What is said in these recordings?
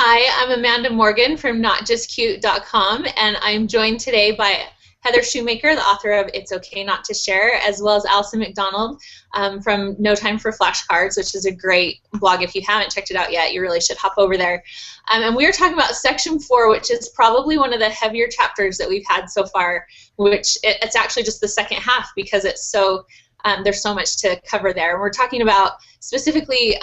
Hi, I'm Amanda Morgan from notjustcute.com, and I'm joined today by Heather Shumaker, the author of It's Okay Not to Share, as well as Allison McDonald from No Time for Flashcards, which is a great blog. If you haven't checked it out yet, you really should hop over there. And we are talking about Section 4, which is probably one of the heavier chapters that we've had so far, which it's actually just the second half because it's so there's so much to cover there. And we're talking about specifically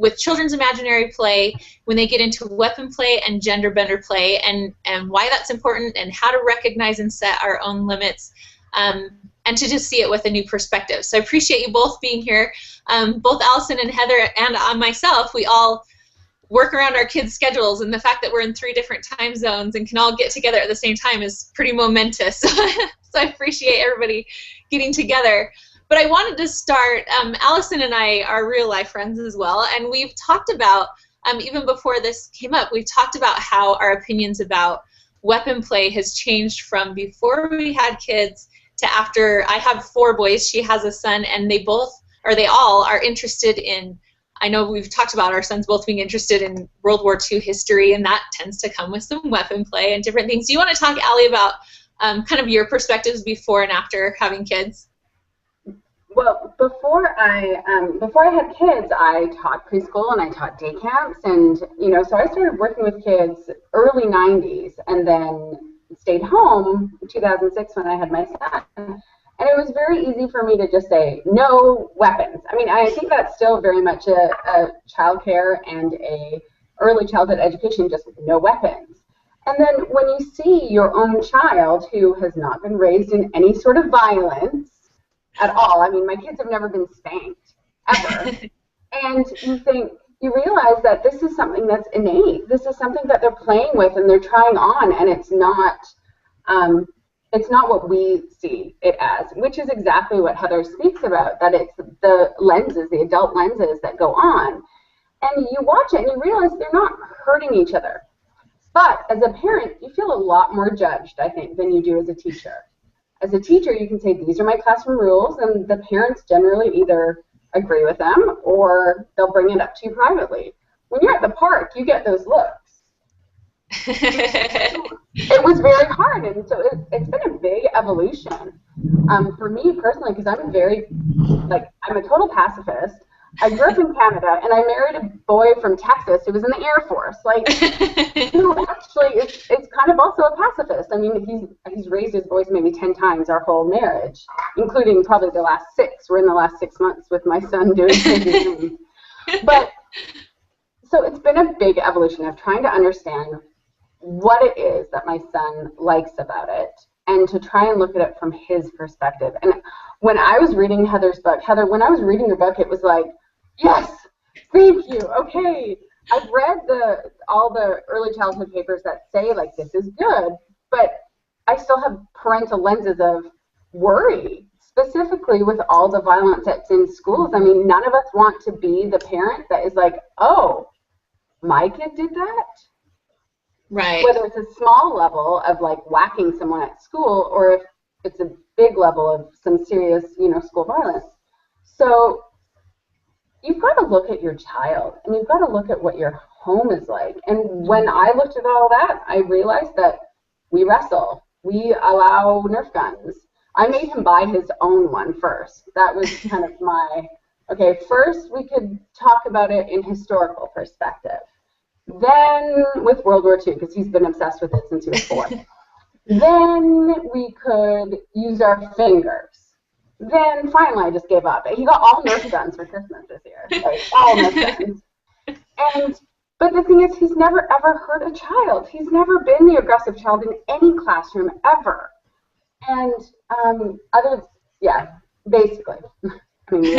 with children's imaginary play, when they get into weapon play and gender bender play, and why that's important, and how to recognize and set our own limits, and to just see it with a new perspective. So I appreciate you both being here. Both Allison and Heather and myself, we all work around our kids' schedules, and the fact that we're in 3 different time zones and can all get together at the same time is pretty momentous. So I appreciate everybody getting together. But I wanted to start, Allison and I are real life friends as well, and we've talked about, even before this came up, we've talked about how our opinions about weapon play has changed from before we had kids to after. I have 4 boys, she has a son, and they all are interested in, I know we've talked about our sons both being interested in World War II history, and that tends to come with some weapon play and different things. Do you want to talk, Allie, about kind of your perspectives before and after having kids? Well, before I had kids, I taught preschool and I taught day camps, and so I started working with kids early '90s, and then stayed home in 2006 when I had my son. And it was very easy for me to just say no weapons. I mean, I think that's still very much a child care and a early childhood education, just no weapons. And then when you see your own child who has not been raised in any sort of violence at all. I mean, my kids have never been spanked, ever. And you realize that this is something that's innate. This is something that they're playing with and they're trying on, and it's not what we see it as, which is exactly what Heather speaks about, that it's the lenses, the adult lenses that go on. And you watch it and you realize they're not hurting each other. But as a parent, you feel a lot more judged, I think, than you do as a teacher. As a teacher, you can say, these are my classroom rules, and the parents generally either agree with them or they'll bring it up to you privately. When you're at the park, you get those looks. It was very hard, and so it's been a big evolution. For me personally, because I'm a total pacifist. I grew up in Canada, and I married a boy from Texas who was in the Air Force. Actually, it's kind of also a pacifist. I mean, he's raised his voice maybe 10 times our whole marriage, including probably the last 6. We're in the last 6 months with my son doing crazy things. But so it's been a big evolution of trying to understand what it is that my son likes about it, and to try and look at it from his perspective. And when I was reading Heather's book, Heather, when I was reading your book, it was like, yes, thank you, okay. I've read all the early childhood papers that say, like, this is good, but I still have parental lenses of worry, specifically with all the violence that's in schools. I mean, none of us want to be the parent that is like, oh, my kid did that? Right. Whether it's a small level of, like, whacking someone at school, or if it's a big level of some serious, school violence. So you've got to look at your child, and you've got to look at what your home is like. And when I looked at all that, I realized that we wrestle. We allow Nerf guns. I made him buy his own one first. That was kind of okay, first we could talk about it in historical perspective. Then with World War II, because he's been obsessed with it since he was 4. Then we could use our fingers. Then finally I just gave up. He got all Nerf guns for Christmas this year. Like, all Nerf guns. But the thing is, he's never ever hurt a child. He's never been the aggressive child in any classroom ever. And basically. I mean,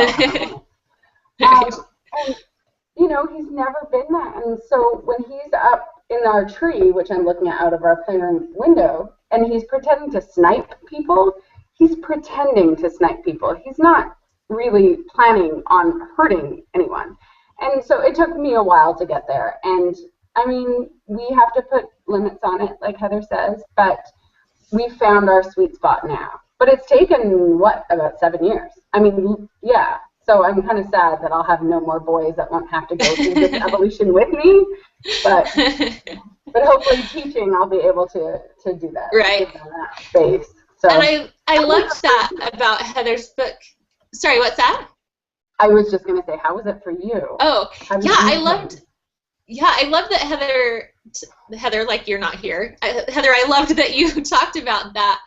and he's never been that. And so when he's up in our tree, which I'm looking at out of our playroom window, and he's pretending to snipe people, he's pretending to snipe people. He's not really planning on hurting anyone. And so it took me a while to get there. And, I mean, we have to put limits on it, like Heather says, but we found our sweet spot now. But it's taken, about 7 years? I mean, yeah, So I'm kind of sad that I'll have no more boys that won't have to go through this evolution with me. But hopefully teaching, I'll be able to do that. Right. Give them that space. So, and I loved that about Heather's book. Sorry, what's that? I was just going to say, how was it for you? Oh, yeah, I loved that Heather, like you're not here. Heather, I loved that you talked about that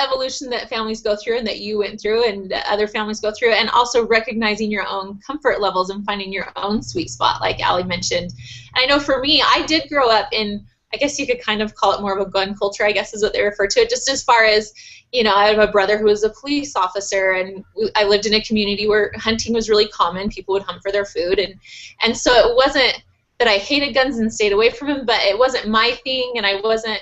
evolution that families go through and that you went through and that other families go through, and also recognizing your own comfort levels and finding your own sweet spot, like Allie mentioned. And I know for me, I did grow up in, I guess you could kind of call it more of a gun culture, I guess is what they refer to it, just as far as, you know, I have a brother who was a police officer, and I lived in a community where hunting was really common. People would hunt for their food, and so it wasn't that I hated guns and stayed away from them, but it wasn't my thing, and I wasn't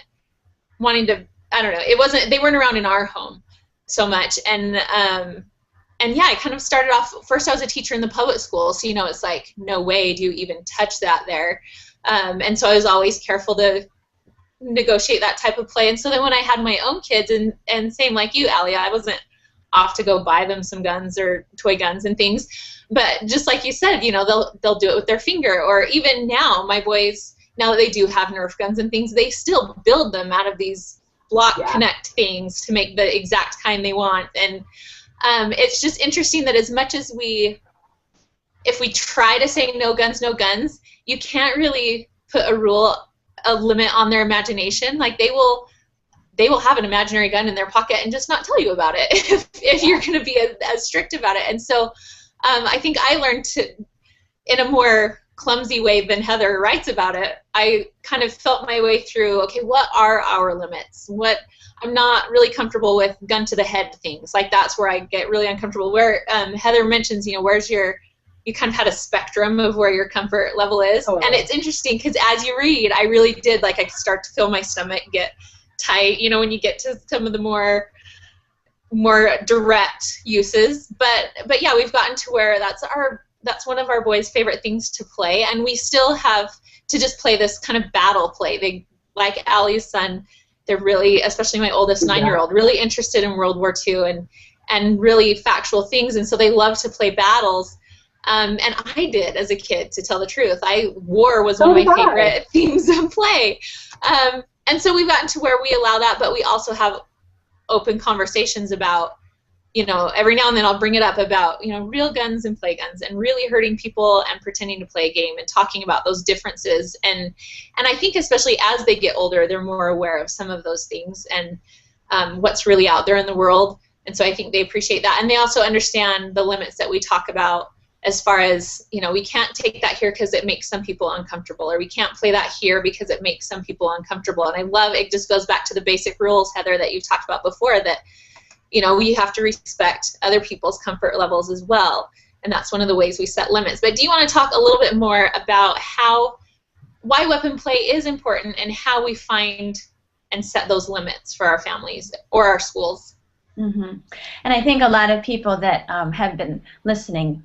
wanting to, I don't know, they weren't around in our home so much. And yeah, I kind of started off, first I was a teacher in the public school, so, you know, it's like, no way do you even touch that there. And so I was always careful to negotiate that type of play. And so then when I had my own kids, and same like you, Allie, I wasn't off to go buy them some guns or toy guns and things, but just like you said, you know, they'll do it with their finger. Or even now, my boys, now that they do have Nerf guns and things, they still build them out of these block connect things to make the exact kind they want. And it's just interesting that as much as if we try to say no guns, you can't really put a limit on their imagination. Like they will have an imaginary gun in their pocket and just not tell you about it if you're going to be as strict about it. And so I think I learned to, in a more clumsy way than Heather writes about it, I kind of felt my way through, okay, what are our limits? I'm not really comfortable with gun to the head things. Like that's where I get really uncomfortable. Where Heather mentions, you know, you kind of had a spectrum of where your comfort level is. Oh. And it's interesting because as you read, I really did, like, I start to feel my stomach get tight, you know, when you get to some of the more direct uses. But yeah, we've gotten to where that's one of our boys' favorite things to play, and we still have to just play this kind of battle play. They, like Allie's son, they're really, especially my oldest 9-year-old, really interested in World War II and really factual things, and so they love to play battles. And I did as a kid, to tell the truth. War was one of my favorite themes of play. And so we've gotten to where we allow that, but we also have open conversations about, you know, every now and then I'll bring it up about, you know, real guns and play guns and really hurting people and pretending to play a game and talking about those differences. And I think especially as they get older, they're more aware of some of those things and what's really out there in the world. And so I think they appreciate that. And they also understand the limits that we talk about, as far as, you know, we can't take that here because it makes some people uncomfortable, or we can't play that here because it makes some people uncomfortable. And I love, it just goes back to the basic rules, Heather, that you've talked about before, that, you know, we have to respect other people's comfort levels as well. And that's one of the ways we set limits. But do you want to talk a little bit more about why weapon play is important and how we find and set those limits for our families or our schools? Mm-hmm. And I think a lot of people that have been listening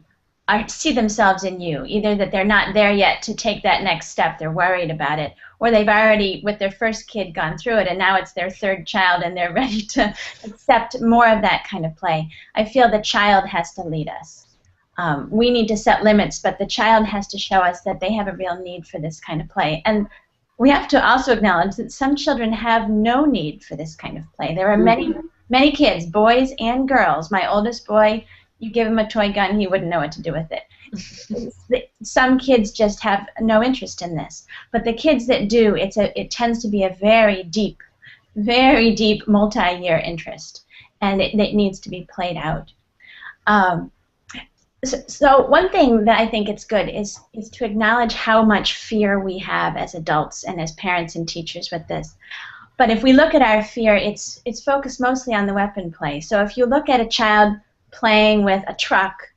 see themselves in you, either that they're not there yet to take that next step, they're worried about it, or they've already, with their first kid, gone through it, and now it's their third child, and they're ready to accept more of that kind of play. I feel the child has to lead us. We need to set limits, but the child has to show us that they have a real need for this kind of play. And we have to also acknowledge that some children have no need for this kind of play. There are many kids, boys and girls. My oldest boy, you give him a toy gun, he wouldn't know what to do with it. Some kids just have no interest in this. But the kids that do, it tends to be a very deep multi-year interest. And it needs to be played out. So one thing that I think it's good is to acknowledge how much fear we have as adults and as parents and teachers with this. But if we look at our fear, it's focused mostly on the weapon play. So if you look at a child playing with a truck,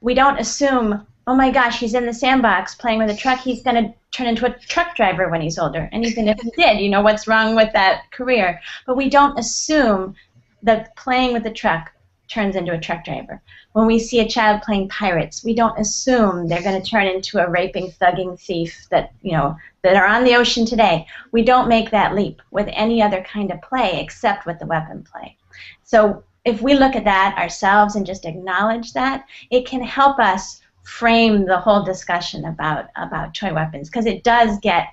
we don't assume, oh my gosh, he's in the sandbox playing with a truck, he's going to turn into a truck driver when he's older. And even if he did, you know, what's wrong with that career? But we don't assume that playing with a truck turns into a truck driver. When we see a child playing pirates, we don't assume they're going to turn into a raping, thugging thief that are on the ocean today. We don't make that leap with any other kind of play except with the weapon play. So if we look at that ourselves and just acknowledge that, it can help us frame the whole discussion about toy weapons, because it does get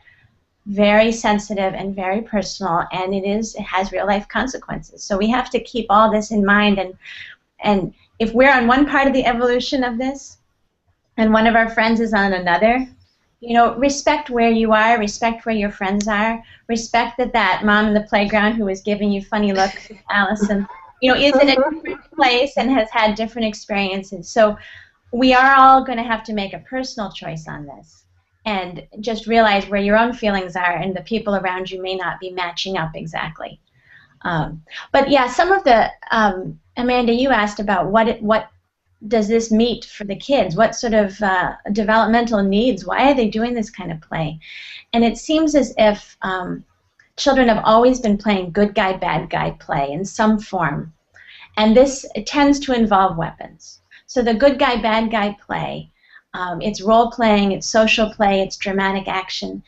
very sensitive and very personal, and it has real life consequences. So we have to keep all this in mind, and if we're on one part of the evolution of this and one of our friends is on another, you know, respect where you are, respect where your friends are, respect that mom in the playground who is giving you funny looks, Allison, you know, is in a different place and has had different experiences. So we are all going to have to make a personal choice on this and just realize where your own feelings are, and the people around you may not be matching up exactly. But yeah, some of the, Amanda, you asked about what does this meet for the kids? What sort of developmental needs? Why are they doing this kind of play? And it seems as if children have always been playing good guy, bad guy play in some form. And this tends to involve weapons. So the good guy, bad guy play, it's role playing, it's social play, it's dramatic action.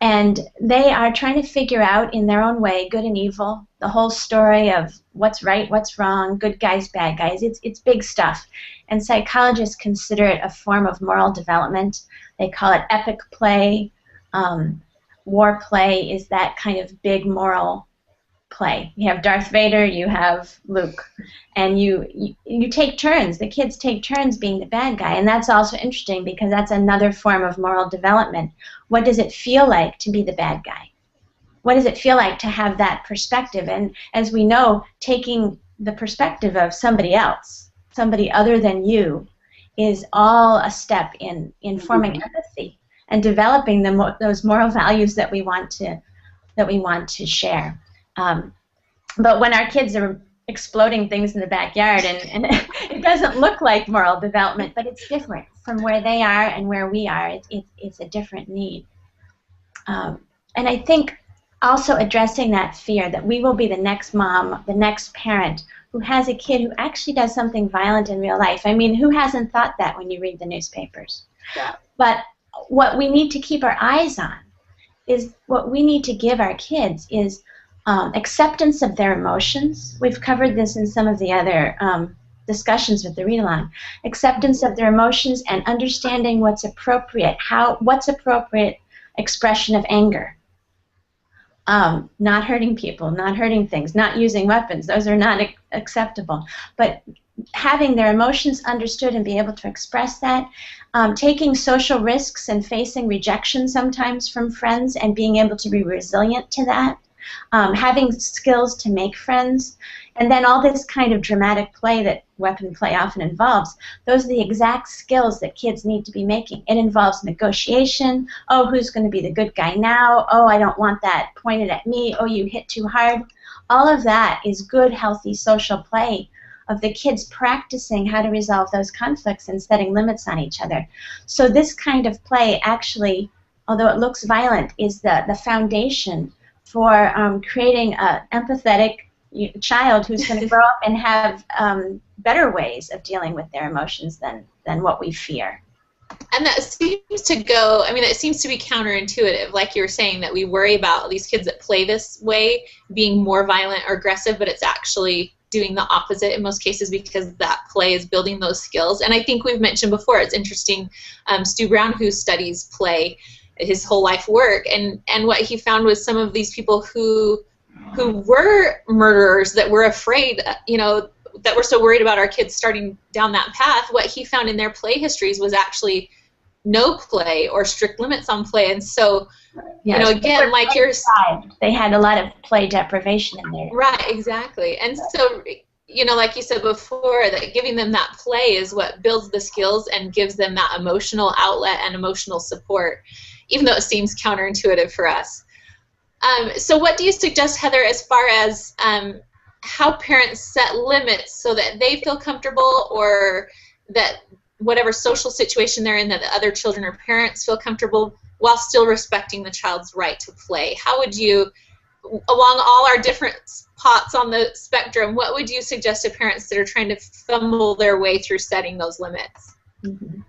And they are trying to figure out in their own way, good and evil, the whole story of what's right, what's wrong, good guys, bad guys. It's big stuff. And psychologists consider it a form of moral development. They call it epic play. War play is that kind of big moral play. You have Darth Vader, you have Luke, and you take turns. The kids take turns being the bad guy, and that's also interesting because that's another form of moral development. What does it feel like to be the bad guy? What does it feel like to have that perspective? And as we know, taking the perspective of somebody else, somebody other than you, is all a step in forming empathy and developing those moral values that we want to share. But when our kids are exploding things in the backyard, and it doesn't look like moral development, but it's different from where they are and where we are. It's a different need. And I think also addressing that fear that we will be the next mom, the next parent who has a kid who actually does something violent in real life. I mean, who hasn't thought that when you read the newspapers? Yeah. But what we need to keep our eyes on is what we need to give our kids is acceptance of their emotions. We've covered this in some of the other discussions with the read-along. Acceptance of their emotions and understanding what's appropriate, what's appropriate expression of anger. Not hurting people, not hurting things, not using weapons. Those are not acceptable. But having their emotions understood and be able to express that, taking social risks and facing rejection sometimes from friends and being able to be resilient to that, having skills to make friends, and then all this kind of dramatic play that weapon play often involves. Those are the exact skills that kids need to be making. It involves negotiation. Oh, who's going to be the good guy now? Oh, I don't want that pointed at me. Oh, you hit too hard. All of that is good, healthy social play of the kids practicing how to resolve those conflicts and setting limits on each other. So this kind of play actually, although it looks violent, is the foundation for creating an empathetic child who's going to grow up and have better ways of dealing with their emotions than what we fear. And that seems to go, I mean, it seems to be counterintuitive, like you were saying, that we worry about these kids that play this way being more violent or aggressive, but it's actually doing the opposite in most cases because that play is building those skills. And I think we've mentioned before, it's interesting, Stu Brown, who studies play his whole life work, and what he found was some of these people who were murderers that were afraid, you know, that were so worried about our kids starting down that path, what he found in their play histories was actually no play or strict limits on play. And so, you know, again, like they had a lot of play deprivation in there. Right, exactly. And so, you know, like you said before, that giving them that play is what builds the skills and gives them that emotional outlet and emotional support, even though it seems counterintuitive for us. So what do you suggest, Heather, as far as how parents set limits so that they feel comfortable, or that whatever social situation they're in, that the other children or parents feel comfortable while still respecting the child's right to play? How would you, along all our different spots on the spectrum, what would you suggest to parents that are trying to fumble their way through setting those limits? Mm-hmm.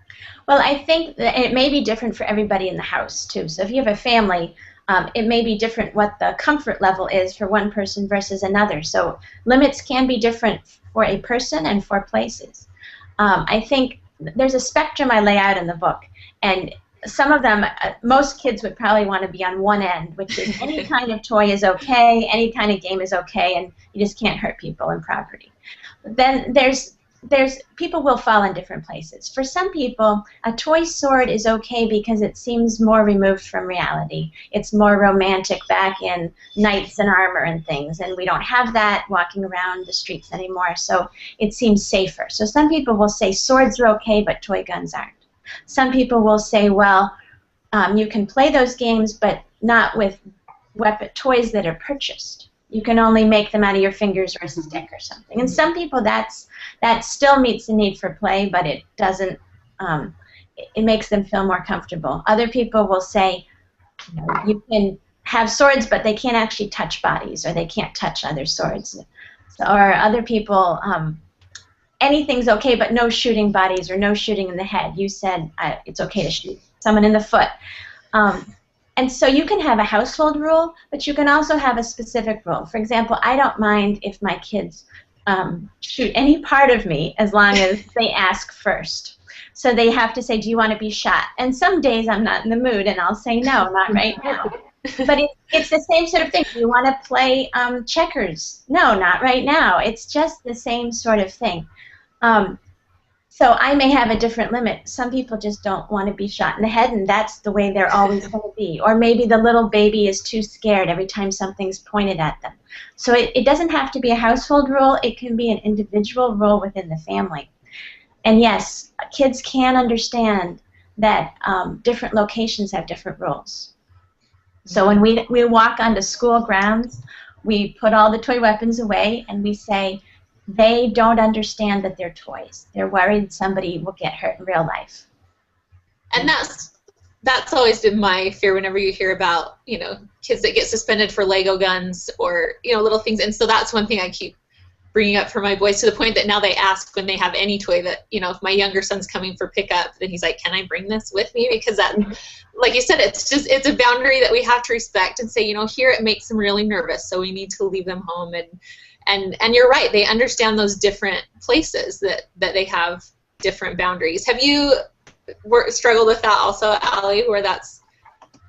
Well, I think that it may be different for everybody in the house, too. So if you have a family, it may be different what the comfort level is for one person versus another. So limits can be different for a person and for places. I think there's a spectrum I lay out in the book, and some of them, most kids would probably want to be on one end, which is any kind of toy is okay, any kind of game is okay, and you just can't hurt people and property. Then there's people will fall in different places. For some people, a toy sword is okay because it seems more removed from reality. It's more romantic back in knights and armor and things, and we don't have that walking around the streets anymore, so it seems safer. So some people will say swords are okay, but toy guns aren't. Some people will say, well, you can play those games, but not with toys that are purchased. You can only make them out of your fingers or a stick or something. And some people, that still meets the need for play, but it doesn't. It makes them feel more comfortable. Other people will say, you can have swords, but they can't actually touch bodies, or they can't touch other swords. Or other people, anything's okay, but no shooting bodies or no shooting in the head. You said it's okay to shoot someone in the foot. And so you can have a household rule, but you can also have a specific rule. For example, I don't mind if my kids shoot any part of me as long as they ask first. So they have to say, do you want to be shot? And some days I'm not in the mood, and I'll say, no, not right now. But it's the same sort of thing. Do you want to play checkers? No, not right now. It's just the same sort of thing. So I may have a different limit. Some people just don't want to be shot in the head, and that's the way they're always going to be. Or maybe the little baby is too scared every time something's pointed at them. So it doesn't have to be a household rule. It can be an individual rule within the family. And yes, kids can understand that different locations have different rules. So when we walk onto school grounds, we put all the toy weapons away, and we say, they don't understand that they're toys. They're worried somebody will get hurt in real life. And that's always been my fear whenever you hear about, kids that get suspended for Lego guns or, little things. And so that's one thing I keep bringing up for my boys, to the point that now they ask when they have any toy that, if my younger son's coming for pickup, then he's like, can I bring this with me? Because that, like you said, it's a boundary that we have to respect and say, here it makes them really nervous, so we need to leave them home. And you're right, they understand those different places that they have different boundaries. Have you struggled with that also, Allie, where that's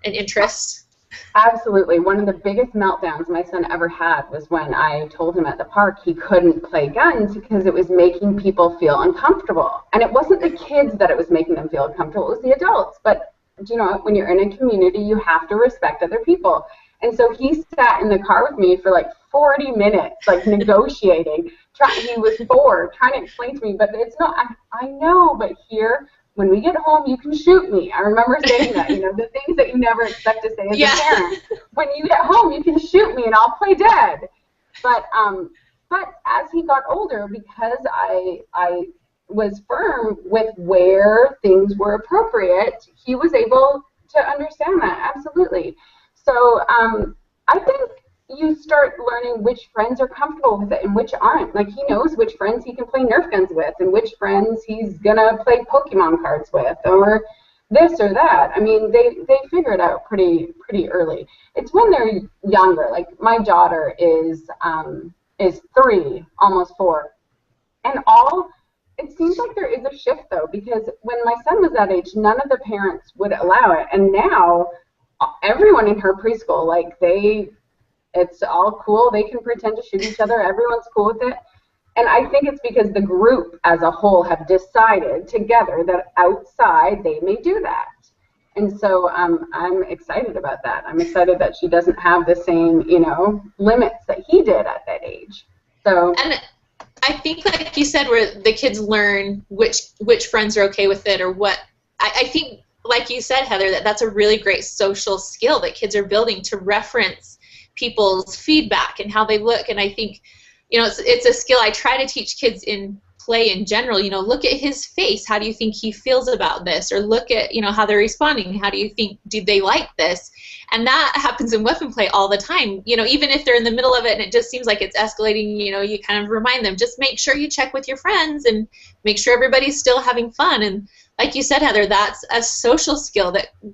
an interest? Absolutely. One of the biggest meltdowns my son ever had was when I told him at the park he couldn't play guns because it was making people feel uncomfortable. And it wasn't the kids that it was making them feel uncomfortable, it was the adults. But when you're in a community, you have to respect other people. And so he sat in the car with me for like 40 minutes, like negotiating. He was 4, trying to explain to me, but it's not, I know, but here, when we get home, you can shoot me. I remember saying that, the things that you never expect to say as a parent. When you get home, you can shoot me and I'll play dead. But as he got older, because I was firm with where things were appropriate, he was able to understand that, absolutely. So I think you start learning which friends are comfortable with it and which aren't. Like, he knows which friends he can play Nerf guns with and which friends he's going to play Pokemon cards with or this or that. I mean, they figure it out pretty early. It's when they're younger. Like, my daughter is 3, almost 4. And it seems like there is a shift, though, because when my son was that age, none of the parents would allow it. And now everyone in her preschool, it's all cool. They can pretend to shoot each other. Everyone's cool with it. And I think it's because the group as a whole have decided together that outside they may do that. And so I'm excited about that. I'm excited that she doesn't have the same, limits that he did at that age. So. And I think, like you said, where the kids learn which friends are okay with it or what. I think, like you said, Heather, that's a really great social skill that kids are building to reference people's feedback and how they look. And I think, it's a skill I try to teach kids in play in general. Look at his face. How do you think he feels about this? Or look at, how they're responding. How do you think, do they like this? And that happens in weapon play all the time. Even if they're in the middle of it and it just seems like it's escalating, you kind of remind them, just make sure you check with your friends and make sure everybody's still having fun. And like you said, Heather, that's a social skill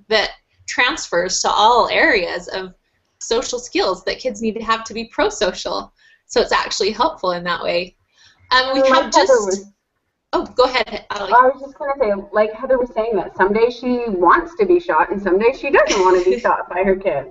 that transfers to all areas of social skills that kids need to have to be pro-social. So it's actually helpful in that way. We And have like Heather just. was, Oh, go ahead, Ali. I was just going to say, like Heather was saying, that some days she wants to be shot and some days she doesn't want to be shot by her kids.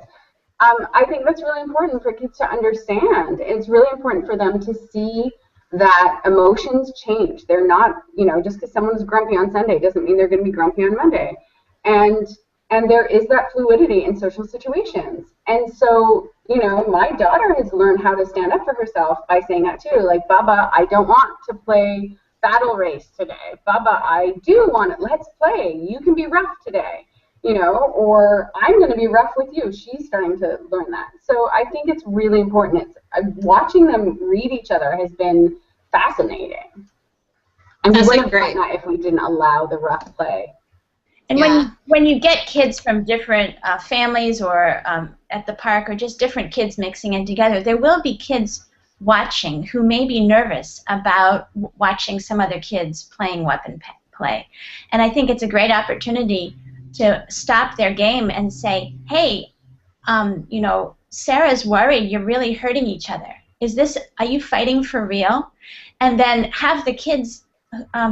I think that's really important for kids to understand. It's really important for them to see that emotions change. They're not, just because someone's grumpy on Sunday doesn't mean they're going to be grumpy on Monday. And and there is that fluidity in social situations. And so, my daughter has learned how to stand up for herself by saying that too. Like, Baba, I don't want to play battle race today. Baba, I do want it. Let's play. You can be rough today. Or I'm going to be rough with you. She's starting to learn that. So I think it's really important. Watching them read each other has been fascinating. And we wouldn't have done that if we didn't allow the rough play. And when you get kids from different families or at the park or just different kids mixing in together, there will be kids watching who may be nervous about watching some other kids playing weapon play. And I think it's a great opportunity to stop their game and say, hey, Sarah's worried you're really hurting each other. Are you fighting for real? And then have the kids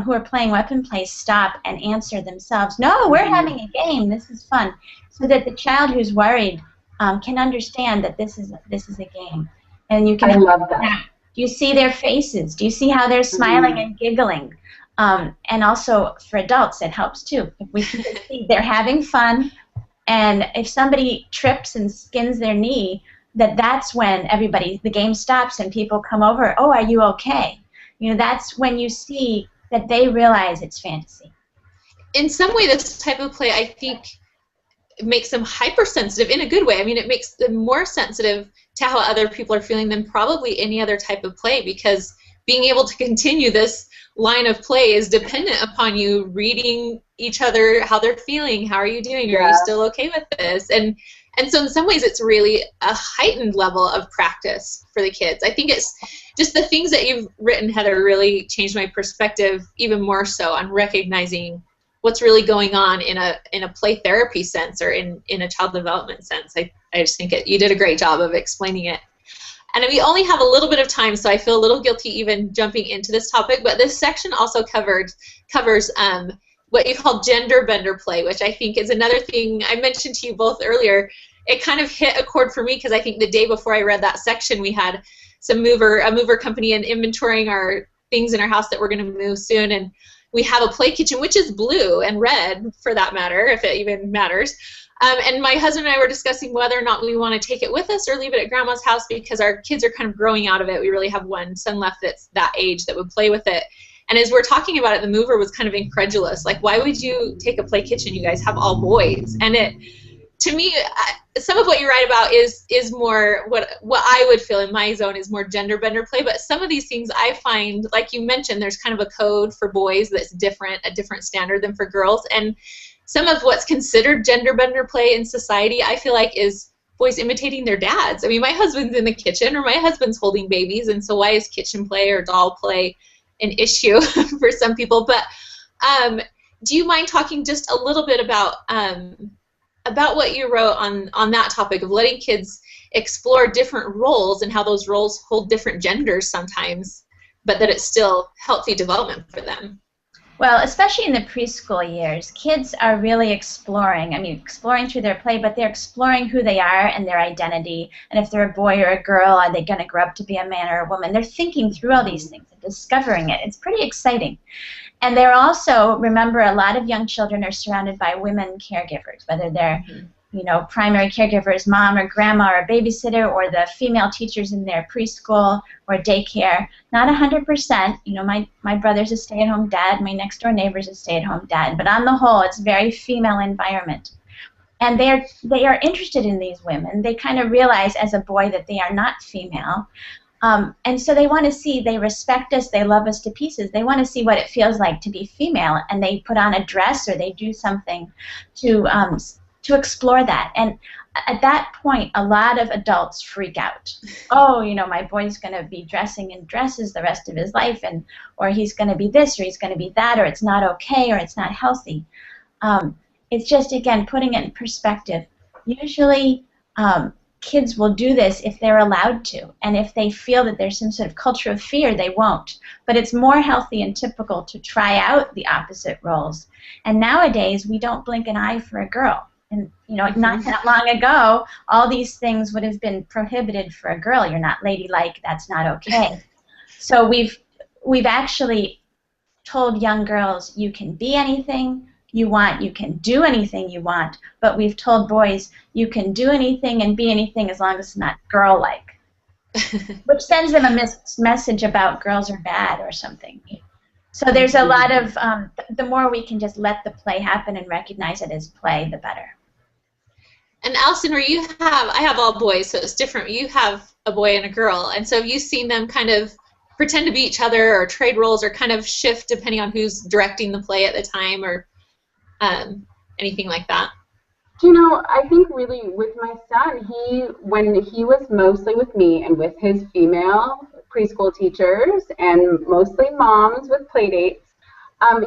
who are playing weapon play stop and answer themselves, no, we're having a game, this is fun. So that the child who's worried can understand that this is a game. And you can. I love that. Do you see their faces? Do you see how they're smiling and giggling? And also for adults, it helps too. If we can see they're having fun, and if somebody trips and skins their knee, that's when the game stops and people come over. Oh, are you okay? That's when you see that they realize it's fantasy. In some way, this type of play, I think, makes them hypersensitive in a good way. I mean, it makes them more sensitive to how other people are feeling than probably any other type of play, because being able to continue this line of play is dependent upon you reading each other, how they're feeling, how are you doing, are you still okay with this? And so in some ways it's really a heightened level of practice for the kids. I think it's just the things that you've written, Heather, really changed my perspective even more so on recognizing what's really going on in a play therapy sense or in a child development sense. I just think you did a great job of explaining it. And we only have a little bit of time, so I feel a little guilty even jumping into this topic, but this section also covers what you call gender bender play, which I think is another thing I mentioned to you both earlier. It kind of hit a chord for me because I think the day before I read that section, we had a mover company and inventorying our things in our house that we're going to move soon, and we have a play kitchen, which is blue and red, for that matter, if it even matters. And my husband and I were discussing whether or not we want to take it with us or leave it at Grandma's house because our kids are kind of growing out of it. We really have one son left that's that age that would play with it. And as we're talking about it, the mover was kind of incredulous. Like, why would you take a play kitchen? You guys have all boys. And to me, some of what you write about is more what I would feel in my zone is more gender bender play. But some of these things I find, like you mentioned, there's kind of a code for boys that's different, a different standard than for girls. And some of what's considered gender bender play in society, I feel like, is boys imitating their dads. I mean, my husband's in the kitchen or my husband's holding babies, and so why is kitchen play or doll play an issue for some people? But do you mind talking just a little bit about what you wrote on that topic of letting kids explore different roles and how those roles hold different genders sometimes, but that it's still healthy development for them? Well, especially in the preschool years, kids are really exploring through their play, but they're exploring who they are and their identity, and if they're a boy or a girl, are they going to grow up to be a man or a woman? They're thinking through all these things and discovering it. It's pretty exciting. And they're also, remember, a lot of young children are surrounded by women caregivers, whether they're primary caregivers, mom or grandma or a babysitter, or the female teachers in their preschool or daycare. Not 100%. My brother's a stay-at-home dad. My next-door neighbor's a stay-at-home dad. But on the whole, it's a very female environment. And they are interested in these women. They kind of realize as a boy that they are not female. And so they want to see, they respect us, they love us to pieces. They want to see what it feels like to be female, and they put on a dress or they do something to explore that. And at that point, a lot of adults freak out. Oh, my boy's going to be dressing in dresses the rest of his life, or he's going to be this, or he's going to be that, or it's not okay, or it's not healthy. It's just, again, putting it in perspective. Usually, kids will do this if they're allowed to, and if they feel that there's some sort of culture of fear, they won't. But it's more healthy and typical to try out the opposite roles. And nowadays, we don't blink an eye for a girl. And, you know, not that long ago, all these things would have been prohibited for a girl. You're not ladylike, that's not okay. So we've actually told young girls, you can be anything you want, you can do anything you want, but we've told boys, you can do anything and be anything as long as it's not girl-like, which sends them a message about girls are bad or something. So there's a lot of, the more we can just let the play happen and recognize it as play, the better. And Allison, where you have, I have all boys, so it's different. You have a boy and a girl, and so have you seen them kind of pretend to be each other or trade roles or kind of shift depending on who's directing the play at the time or anything like that? You know, I think really with my son, when he was mostly with me and with his female preschool teachers and mostly moms with play dates,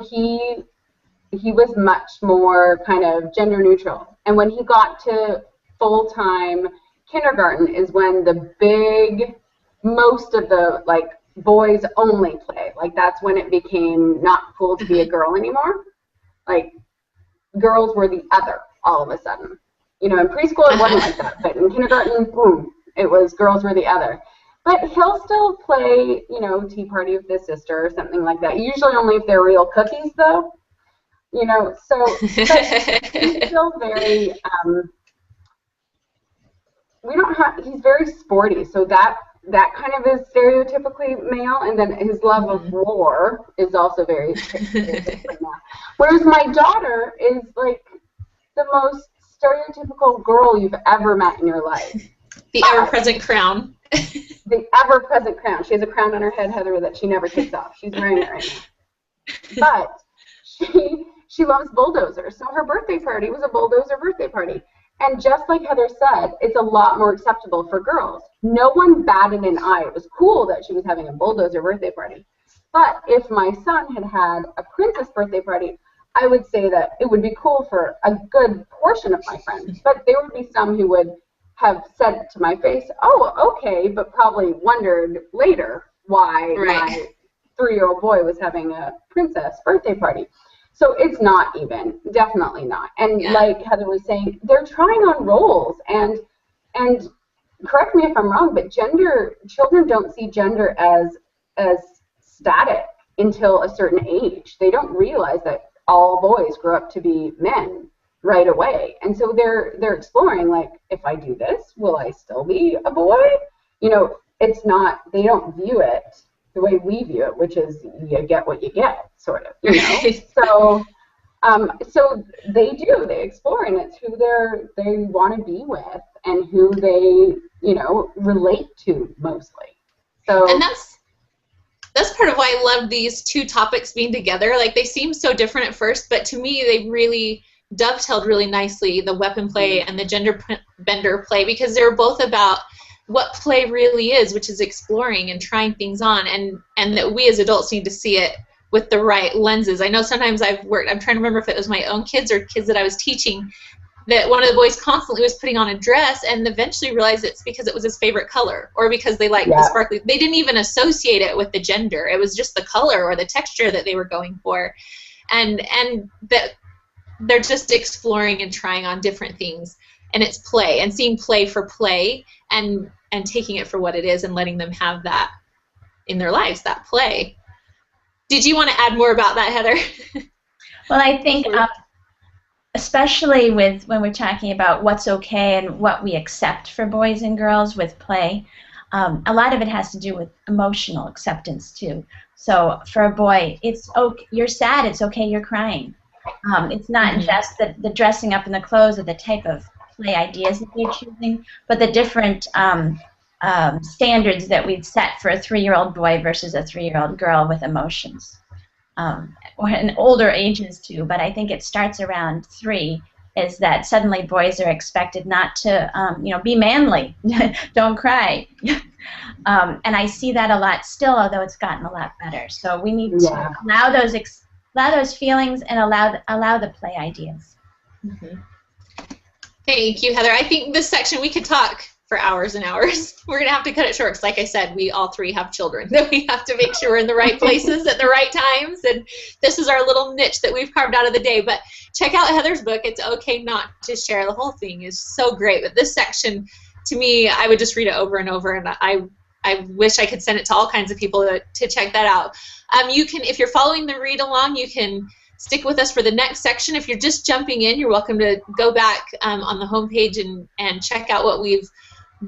he was much more kind of gender neutral. And when he got to full-time kindergarten is when most of the, like, boys only play. Like, that's when it became not cool to be a girl anymore. Like, girls were the other all of a sudden. You know, in preschool it wasn't like that, but in kindergarten, boom, it was girls were the other. But he'll still play, you know, Tea Party with his sister or something like that. Usually only if they're real cookies, though. You know, so he's still very, he's very sporty, so that kind of is stereotypically male, and then his love of war is also very stereotypically male. Whereas my daughter is like the most stereotypical girl you've ever met in your life. The ever-present crown. The ever-present crown. She has a crown on her head, Heather, that she never takes off. She's wearing it right now. But she loves bulldozers, so her birthday party was a bulldozer birthday party. And just like Heather said, it's a lot more acceptable for girls. No one batted an eye. It was cool that she was having a bulldozer birthday party. But if my son had had a princess birthday party, I would say that it would be cool for a good portion of my friends. But there would be some who would have said to my face, oh, okay, but probably wondered later why my 3-year-old boy was having a princess birthday party. So it's not even, definitely not. And like Heather was saying, they're trying on roles, and correct me if I'm wrong, but children don't see gender as static until a certain age. They don't realize that all boys grow up to be men right away. And so they're exploring, like, if I do this, will I still be a boy? You know, it's not, they don't view it the way we view it, which is you get what you get, sort of, you know. So they explore, and it's who they want to be with and who they, you know, relate to mostly. So and that's part of why I love these two topics being together. Like, they seem so different at first, but to me they really dovetailed really nicely, the weapon play and the gender bender play, because they're both about what play really is, which is exploring and trying things on, and that we as adults need to see it with the right lenses. I know sometimes I'm trying to remember if it was my own kids or kids that I was teaching, that one of the boys constantly was putting on a dress and eventually realized it's because it was his favorite color or because they liked the sparkly. They didn't even associate it with the gender. It was just the color or the texture that they were going for. And that they're just exploring and trying on different things. And it's play, and seeing play for play, and taking it for what it is and letting them have that in their lives, that play. Did you want to add more about that, Heather? Well, I think especially when we're talking about what's okay and what we accept for boys and girls with play, a lot of it has to do with emotional acceptance too. So for a boy, it's okay, you're sad, it's okay, you're crying. It's not just the dressing up in the clothes or the type of play ideas that they're choosing, but the different standards that we'd set for a 3-year-old boy versus a 3-year-old girl with emotions. Or in older ages too, but I think it starts around 3, is that suddenly boys are expected not to, be manly, don't cry. And I see that a lot still, although it's gotten a lot better. So we need to allow those feelings and allow the play ideas. Thank you, Heather. I think this section we could talk for hours and hours. We're going to have to cut it short because, like I said, we all three have children that we have to make sure we're in the right places at the right times, and this is our little niche that we've carved out of the day. But check out Heather's book, It's Okay Not to Share. The whole thing is so great, but this section, to me, I would just read it over and over, and I wish I could send it to all kinds of people to check that out. You can, if you're following the read along, you can stick with us for the next section. If you're just jumping in, you're welcome to go back on the homepage and check out what we've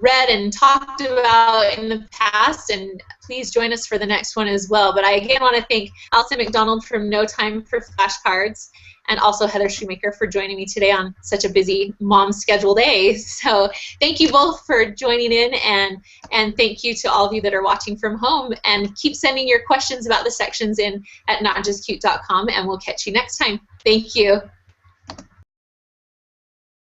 read and talked about in the past, and please join us for the next one as well. But I again want to thank Allison McDonald from No Time for Flashcards, and also Heather Shumaker for joining me today on such a busy mom schedule day. So thank you both for joining in, and thank you to all of you that are watching from home, and keep sending your questions about the sections in at notjustcute.com, and we'll catch you next time. Thank you.